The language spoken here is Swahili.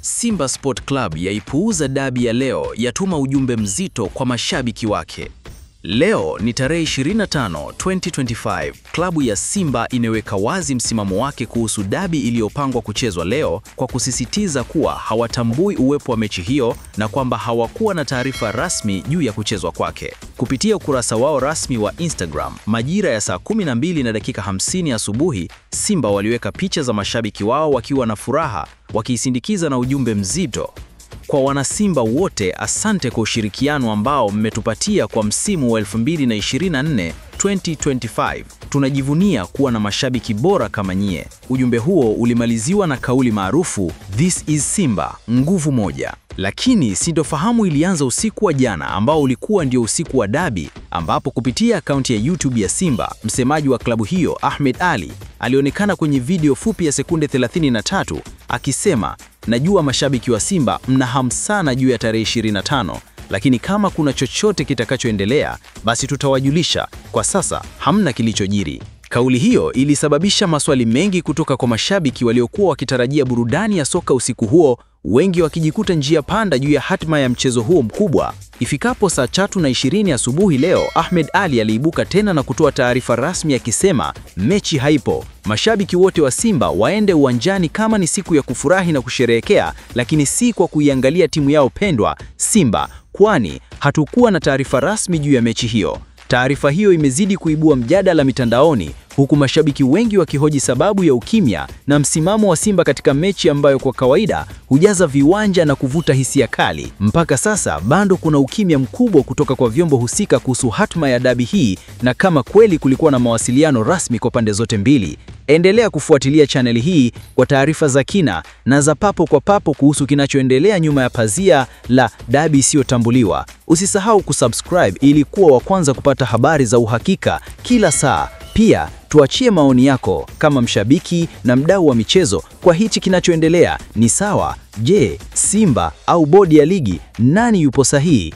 Simba Sport Club yaipuuza dabi ya leo, yatuma ujumbe mzito kwa mashabiki wake. Leo ni tarehe 25, 2025. Klabu ya Simba inaweka wazi msimamo wake kuhusu dabi iliyopangwa kuchezwa leo kwa kusisitiza kuwa hawatambui uwepo wa mechi hiyo na kwamba hawakuwa na taarifa rasmi juu ya kuchezwa kwake. Kupitia ukurasa wao rasmi wa Instagram, majira ya saa 12:50 asubuhi, Simba waliweka picha za mashabiki wao wakiwa na furaha, wakiisindikiza na ujumbe mzito: kwa wanasimba wote, asante kwa ushirikiano ambao mmetupatia kwa msimu wa 2024-2025. Tunajivunia kuwa na mashabiki bora kama nyie. Ujumbe huo ulimaliziwa na kauli maarufu, "This is Simba, nguvu moja." Lakini sintofahamu ilianza usiku wa jana, ambao ulikuwa ndio usiku wa dabi, ambapo kupitia akaunti ya YouTube ya Simba, msemaji wa klabu hiyo Ahmed Ally alionekana kwenye video fupi ya sekunde 33 akisema, "Najua mashabiki wa Simba mna hamu sana juu ya tarehe 25, lakini kama kuna chochote kitakachoendelea, basi tutawajulisha. Kwa sasa hamna kilichojiri." Kauli hiyo ilisababisha maswali mengi kutoka kwa mashabiki waliokuwa wakitarajia burudani ya soka usiku huo, wengi wakijikuta njia panda juu ya hatima ya mchezo huo mkubwa. Ifikapo saa 3:20 asubuhi leo, Ahmed Ally aliibuka tena na kutoa taarifa rasmi akisema, mechi haipo. Mashabiki wote wa Simba waende uwanjani kama ni siku ya kufurahi na kusherehekea, lakini si kwa kuiangalia timu yao pendwa Simba, kwani hatukuwa na taarifa rasmi juu ya mechi hiyo. Taarifa hiyo imezidi kuibua mjadala mitandaoni, huku mashabiki wengi wakihoji sababu ya ukimya na msimamo wa Simba katika mechi ambayo kwa kawaida hujaza viwanja na kuvuta hisia kali. Mpaka sasa bado kuna ukimya mkubwa kutoka kwa vyombo husika kuhusu hatma ya dabi hii na kama kweli kulikuwa na mawasiliano rasmi kwa pande zote mbili. Endelea kufuatilia chaneli hii kwa taarifa za kina na za papo kwa papo kuhusu kinachoendelea nyuma ya pazia la dabi isiyotambuliwa. Usisahau kusubscribe ili kuwa wa kwanza kupata habari za uhakika kila saa. Pia tuachie maoni yako kama mshabiki na mdau wa michezo kwa hichi kinachoendelea. Ni sawa? Je, Simba au bodi ya ligi, nani yupo sahihi?